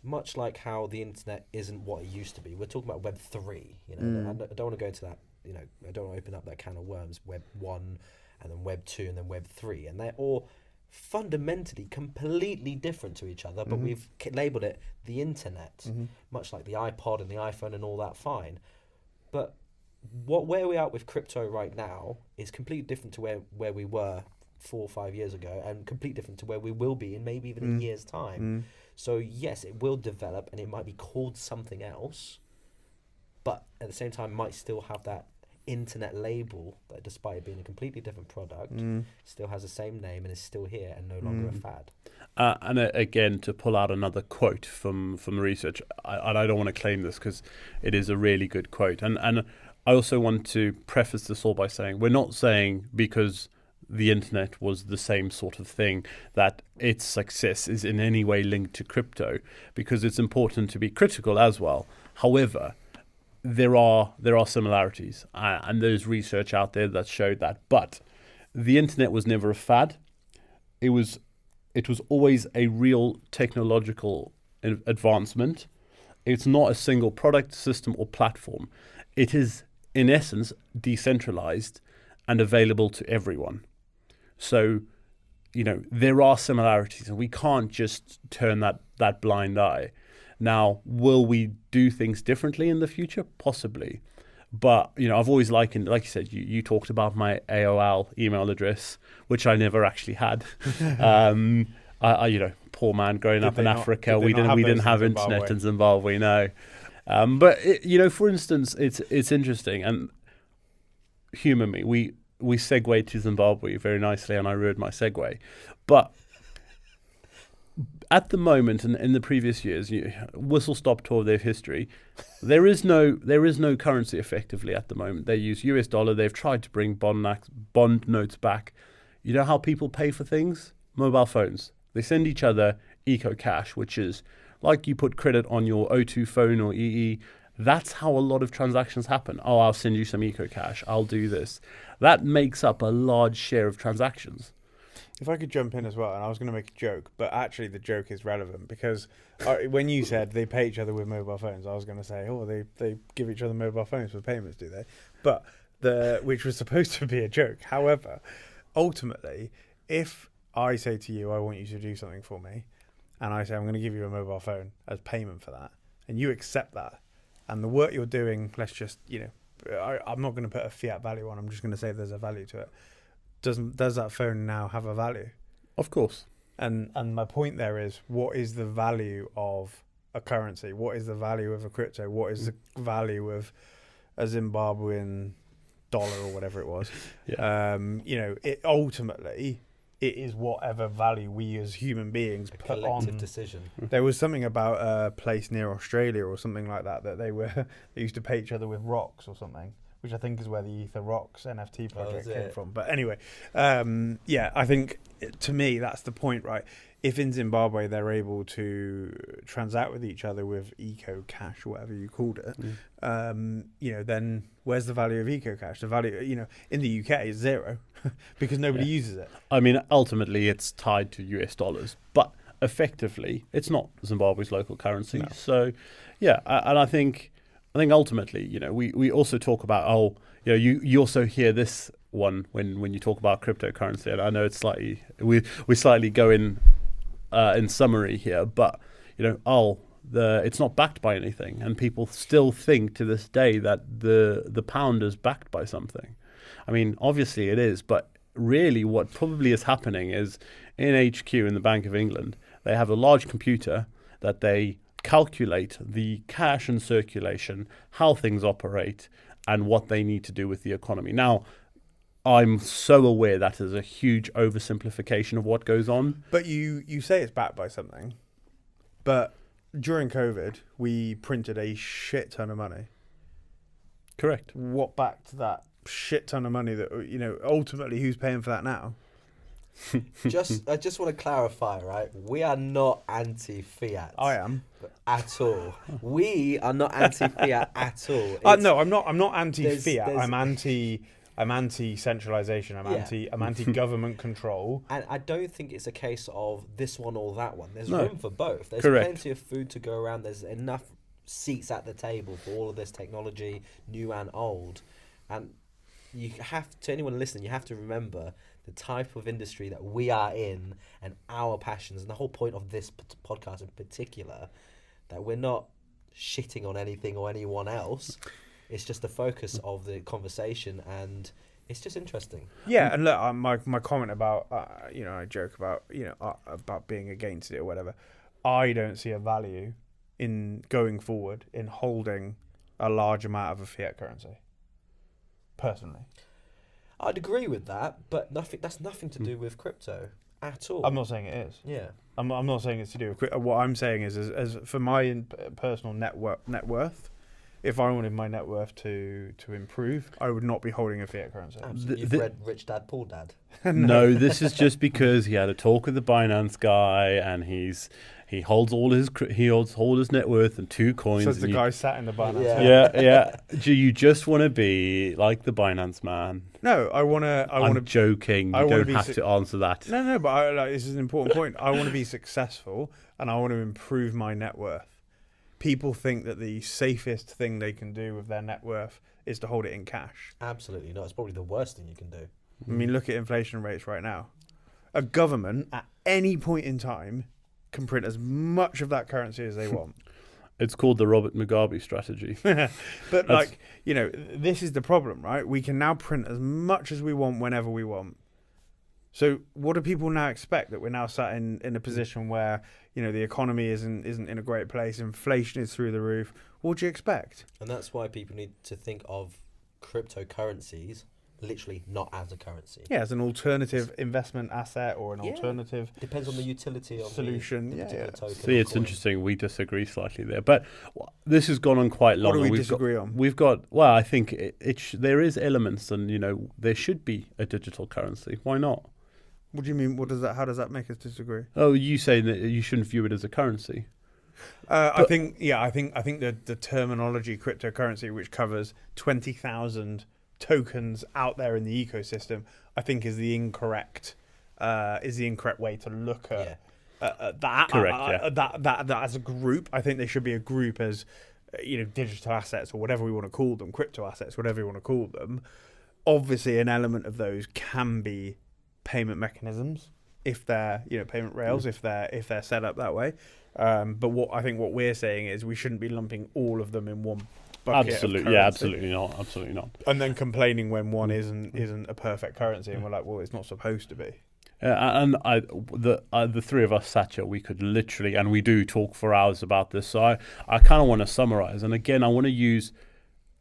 much like how the internet isn't what it used to be. We're talking about Web 3, you know. I don't want to go into that, you know, I don't want to open up that can of worms, Web 1 and then Web 2 and then Web 3. And they're all fundamentally completely different to each other, but we've labeled it the internet, much like the iPod and the iPhone and all that, fine. But where we are with crypto right now is completely different to where we were 4 or 5 years ago, and completely different to where we will be in maybe even a year's time. So yes, it will develop and it might be called something else, but at the same time might still have that internet label that, despite it being a completely different product, still has the same name and is still here and no longer a fad. And again, to pull out another quote from the research, I don't want to claim this because it is a really good quote, and I also want to preface this all by saying we're not saying because the internet was the same sort of thing that its success is in any way linked to crypto, because it's important to be critical as well. However, there are similarities, and there's research out there that showed that. But the internet was never a fad. It was always a real technological advancement. It's not a single product, system, or platform. It is, in essence, decentralized and available to everyone. So, you know, there are similarities, and we can't just turn that blind eye. Now, will we do things differently in the future? Possibly. But, you know, I've always likened, like you said, you talked about my AOL email address, which I never actually had. I you know, poor man growing up in Africa, we didn't have internet in Zimbabwe, no. But, you know, for instance, it's interesting, and humour me, we segued to Zimbabwe very nicely, and I ruined my segue. But at the moment, and in the previous years, whistle-stop tour of their history, there is no currency effectively at the moment. They use US dollar. They've tried to bring bond notes back. You know how people pay for things? Mobile phones. They send each other eco cash, which is like you put credit on your O2 phone or EE. That's how a lot of transactions happen. Oh, I'll send you some eco cash. I'll do this. That makes up a large share of transactions. If I could jump in as well, and I was going to make a joke, but actually the joke is relevant because when you said they pay each other with mobile phones, I was going to say, oh, they give each other mobile phones for payments, do they? But which was supposed to be a joke. However, ultimately, if I say to you, I want you to do something for me, and I say I'm going to give you a mobile phone as payment for that, and you accept that, and the work you're doing, let's just, you know, I'm not going to put a fiat value on, I'm just going to say there's a value to it. Does that phone now have a value? Of course. And my point there is, what is the value of a currency? What is the value of a crypto? What is the value of a Zimbabwean dollar or whatever it was? Yeah. You know, it ultimately it is whatever value we as human beings A put collective on. decision. There was something about a place near Australia or something like that they used to pay each other with rocks or something, which I think is where the Ether Rocks NFT project came from. But anyway, yeah, I think to me that's the point, right? If in Zimbabwe they're able to transact with each other with eco cash or whatever you called it, you know, then where's the value of eco cash? The value, you know, in the UK is zero because nobody uses it. I mean, ultimately it's tied to US dollars, but effectively it's not Zimbabwe's local currency. No. So, yeah, and I think ultimately, you know, we also talk about, you know, you also hear this one when you talk about cryptocurrency, and I know it's slightly we slightly go in summary here, but you know, it's not backed by anything, and people still think to this day that the pound is backed by something. I mean, obviously it is, but really what probably is happening is in HQ in the Bank of England, they have a large computer that they calculate the cash and circulation, how things operate, and what they need to do with the economy. Now, I'm so aware that is a huge oversimplification of what goes on. But you say it's backed by something, but during COVID, we printed a shit ton of money. Correct. What backed that shit ton of money that, you know, ultimately who's paying for that now? I just want to clarify, right? We are not anti-fiat. I am. At all. We are not anti-fiat at all. No, I'm not anti-fiat. I'm anti I'm anti-centralization. I'm anti-government control. And I don't think it's a case of this one or that one. There's No. room for both. There's Correct. plenty of food to go around. There's enough seats at the table for all of this technology, new and old. And you have to, anyone listening, you have to remember the type of industry that we are in and our passions, and the whole point of this podcast in particular, that we're not shitting on anything or anyone else. It's just the focus of the conversation, and it's just interesting. Yeah, and look, my comment about I joke about about being against it or whatever. I don't see a value in going forward in holding a large amount of a fiat currency. Personally, I'd agree with that, but that's nothing to do with crypto at all. I'm not saying it is. Yeah. I'm not saying it's to do with what I'm saying is as for my personal net worth, if I wanted my net worth to improve, I would not be holding a fiat currency. Absolutely. You've read Rich Dad, Poor Dad. No, this is just because he had a talk with the Binance guy, and he holds all his net worth in 2 coins. Says the guy sat in the Binance. Yeah. Do you just want to be like the Binance man? No, I'm joking. You don't have to answer that. No, but this is an important point. I want to be successful, and I want to improve my net worth. People think that the safest thing they can do with their net worth is to hold it in cash. Absolutely not. It's probably the worst thing you can do. I mean, look at inflation rates right now. A government at any point in time can print as much of that currency as they want. It's called the Robert Mugabe strategy. But this is the problem, right? We can now print as much as we want whenever we want. So what do people now expect? That we're now sat in a position where, the economy isn't in a great place, inflation is through the roof. What do you expect? And that's why people need to think of cryptocurrencies literally not as a currency. Yeah, as an alternative investment asset or an alternative depends on the utility of solution. the particular token. See, it's interesting. We disagree slightly there, but this has gone on quite long. What do we disagree on? We've got. Well, I think there is elements, and there should be a digital currency. Why not? What do you mean? How does that make us disagree? Oh, you say that you shouldn't view it as a currency. I think the terminology cryptocurrency, which covers 20,000 tokens out there in the ecosystem, I think is the incorrect way to look at that. Correct. That as a group, I think they should be a group as digital assets or whatever we want to call them, crypto assets, whatever you want to call them. Obviously, an element of those can be payment mechanisms if they're payment rails if they're set up that way. But what we're saying is we shouldn't be lumping all of them in one bucket. Absolutely, yeah, absolutely not. And then complaining when one isn't a perfect currency, and we're like, well, it's not supposed to be. And the three of us sat here, we could literally, and we do talk for hours about this. So I kind of want to summarize. And again, I want to use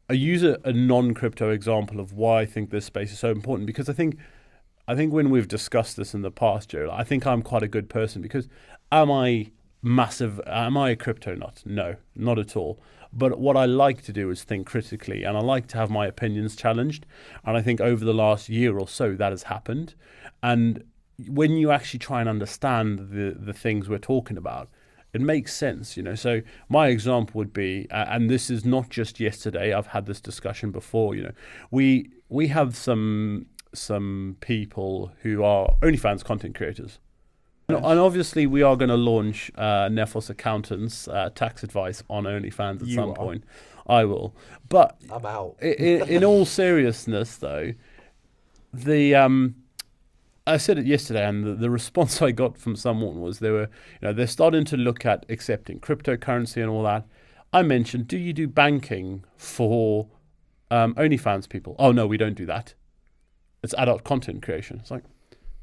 a non-crypto example of why I think this space is so important, because I think when we've discussed this in the past, Joe, I think I'm quite a good person, because am I a crypto nut? No, not at all. But what I like to do is think critically, and I like to have my opinions challenged. And I think over the last year or so that has happened. And when you actually try and understand the things we're talking about, it makes sense, So my example would be, and this is not just yesterday, I've had this discussion before, we have some people who are OnlyFans content creators. And obviously we are going to launch Nefos Accountants tax advice on OnlyFans at some point. I will. But I'm out. in all seriousness, though, I said it yesterday, and the response I got from someone was they're starting to look at accepting cryptocurrency and all that. I mentioned, do you do banking for OnlyFans people? Oh, no, we don't do that. It's adult content creation. It's like,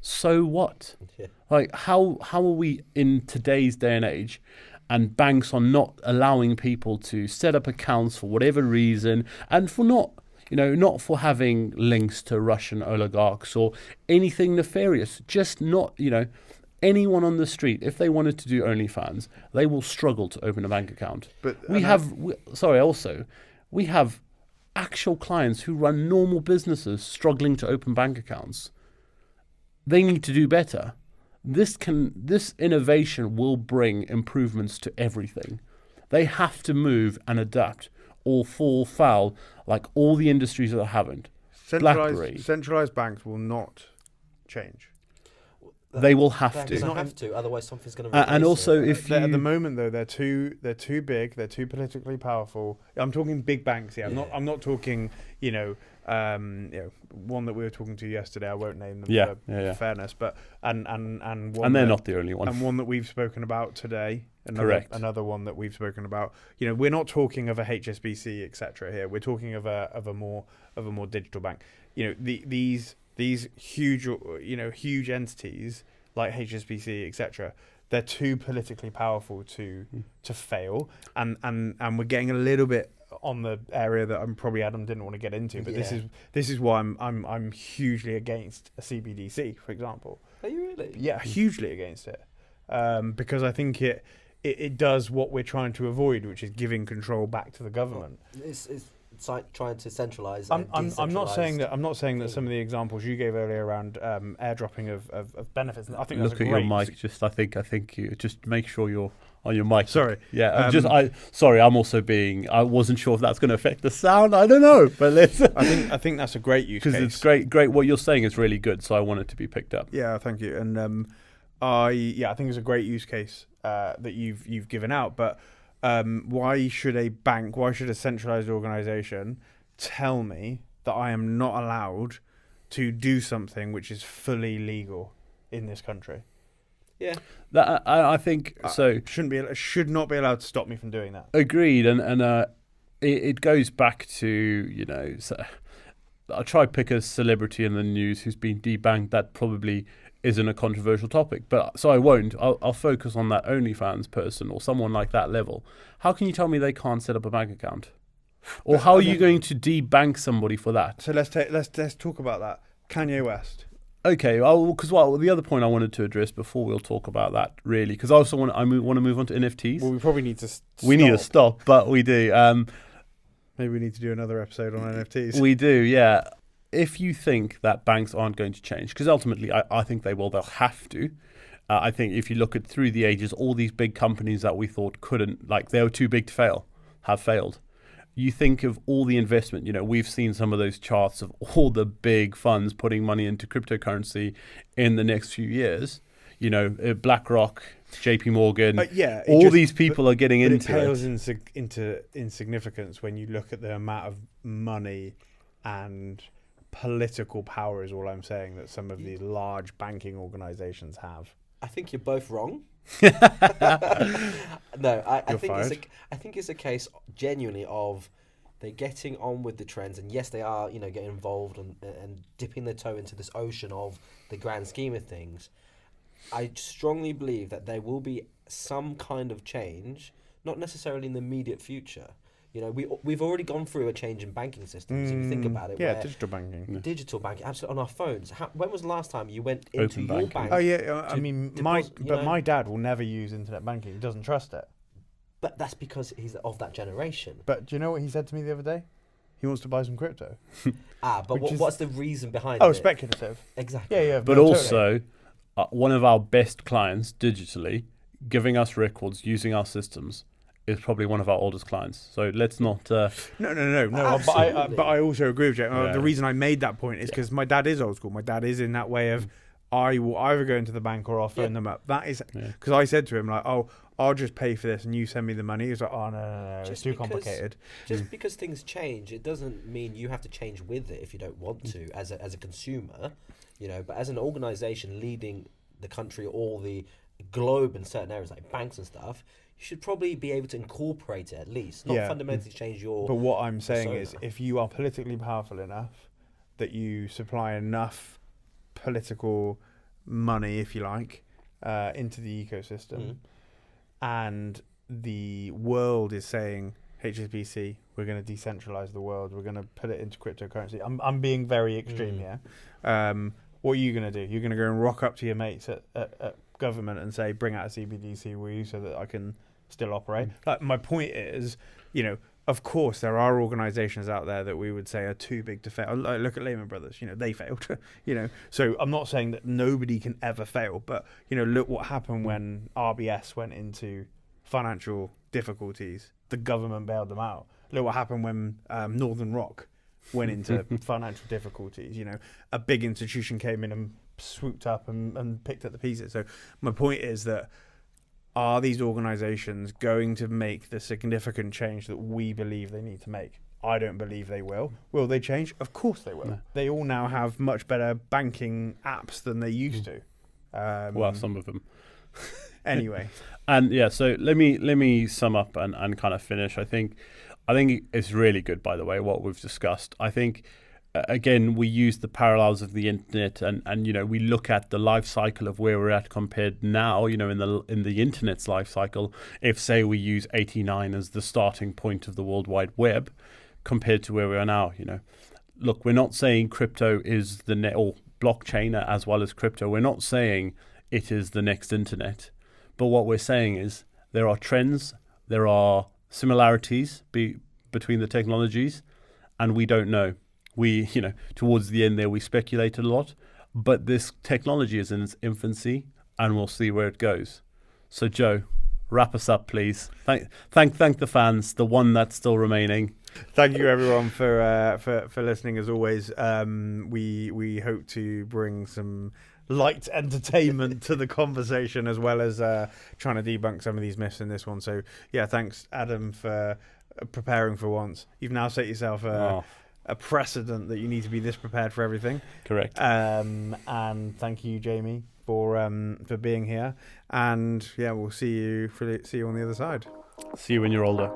so what? Yeah. Like, how are we in today's day and age, and banks are not allowing people to set up accounts for whatever reason, and for not for having links to Russian oligarchs or anything nefarious, just not, anyone on the street, if they wanted to do OnlyFans, they will struggle to open a bank account. But we have actual clients who run normal businesses struggling to open bank accounts. They need to do better. This innovation will bring improvements to everything. They have to move and adapt or fall foul like all the industries that haven't. BlackBerry. Centralized banks will not change. They will have They're to. going to have to, otherwise something's going to. And also, if you At the moment though, they're too big, they're too politically powerful. I'm talking big banks here. I'm not talking one that we were talking to yesterday. I won't name them for fairness, but and one and they're not the only one. And one that we've spoken about today. Correct. Another one that we've spoken about. We're not talking of a HSBC, etc. Here, we're talking of a more digital bank. These huge huge entities like HSBC, etc. They're too politically powerful to fail, and we're getting a little bit on the area that Adam didn't want to get into, but this is why I'm hugely against a CBDC, for example. Are you really? Yeah, hugely against it, because I think it does what we're trying to avoid, which is giving control back to the government. It's like trying to centralize. I'm not saying that some of the examples you gave earlier around airdropping of benefits. I think look that's at great. your mic. Just I think you just make sure you're on your mic. Sorry. Yeah. I'm also being. I wasn't sure if that's going to affect the sound. I don't know, but listen. I think that's a great use case. Because it's great. What you're saying is really good. So I want it to be picked up. Yeah. Thank you. And I think it's a great use case that you've given out, but. Why should a centralized organization tell me that I am not allowed to do something which is fully legal in this country? Yeah, that I think so. Should not be allowed to stop me from doing that. Agreed, and it goes back to So I'll try to pick a celebrity in the news who's been debanked. That probably isn't a controversial topic, but so I won't. I'll focus on that OnlyFans person or someone like that level. How can you tell me they can't set up a bank account? Or how are you going to debank somebody for that? So let's talk about that. Kanye West. Okay, because the other point I wanted to address before we'll talk about that really, because I also want to move on to NFTs. Well, we probably need to. We need to stop, but we do. Maybe we need to do another episode on NFTs. We do, yeah. If you think that banks aren't going to change, because ultimately I think they will, they'll have to. I think if you look at through the ages, all these big companies that we thought couldn't, they were too big to fail, have failed. You think of all the investment, we've seen some of those charts of all the big funds putting money into cryptocurrency in the next few years. BlackRock, JP Morgan, these people are getting into it. It pales into insignificance when you look at the amount of money and political power is all I'm saying that some of these large banking organizations have. I think you're both wrong. No, I think it's a case genuinely of they're getting on with the trends, and yes, they are getting involved and dipping their toe into this ocean of the grand scheme of things. I strongly believe that there will be some kind of change, not necessarily in the immediate future. We've already gone through a change in banking systems. If you think about it, digital banking. Digital banking, absolutely, on our phones. When was the last time you went into your bank? Oh yeah, I mean, my dad will never use internet banking. He doesn't trust it. But that's because he's of that generation. But do you know what he said to me the other day? He wants to buy some crypto. What's the reason behind it? Oh, speculative. Exactly. Yeah. But also, one of our best clients digitally, giving us records, using our systems, is probably one of our oldest clients. So let's not. No. But I also agree with Jake. Yeah. The reason I made that point is because my dad is old school. My dad is in that way of I will either go into the bank or I'll phone them up. That is because I said to him I'll just pay for this and you send me the money. He's like, oh no, it's too complicated. Just because things change, it doesn't mean you have to change with it if you don't want to as a consumer, But as an organisation leading the country or the globe in certain areas like banks and stuff, you should probably be able to incorporate it at least, not fundamentally change your. But what I'm saying persona. is, if you are politically powerful enough that you supply enough political money, if you like, into the ecosystem, and the world is saying, HSBC, we're going to decentralize the world, we're going to put it into cryptocurrency. I'm being very extreme here. What are you going to do? You're going to go and rock up to your mates at government and say, bring out a CBDC, will you, so that I can still operate? My point is, of course, there are organisations out there that we would say are too big to fail. Look at Lehman Brothers. They failed. So I'm not saying that nobody can ever fail, but look what happened when RBS went into financial difficulties. The government bailed them out. Look what happened when Northern Rock went into financial difficulties. A big institution came in and swooped up and picked up the pieces. So my point is that, are these organizations going to make the significant change that we believe they need to make? I don't believe they will. Will they change? Of course they will. No. They all now have much better banking apps than they used to. Well, some of them. Anyway. And yeah, so let me sum up and kind of finish. I think it's really good, by the way, what we've discussed. I think, again, we use the parallels of the internet, and we look at the life cycle of where we're at compared now, in the internet's life cycle. If, say, we use 89 as the starting point of the World Wide Web, compared to where we are now, look, we're not saying crypto is the or blockchain as well as crypto. We're not saying it is the next internet, but what we're saying is there are trends, there are similarities between the technologies, and we don't know. We, towards the end there, we speculated a lot, but this technology is in its infancy, and we'll see where it goes. So, Joe, wrap us up, please. Thank the fans, the one that's still remaining. Thank you, everyone, for listening. As always, we hope to bring some light entertainment to the conversation, as well as trying to debunk some of these myths in this one. So, yeah, thanks, Adam, for preparing for once. You've now set yourself a precedent that you need to be this prepared for everything. Correct. And thank you, Jamie, for being here. And yeah, we'll see you on the other side. See you when you're older.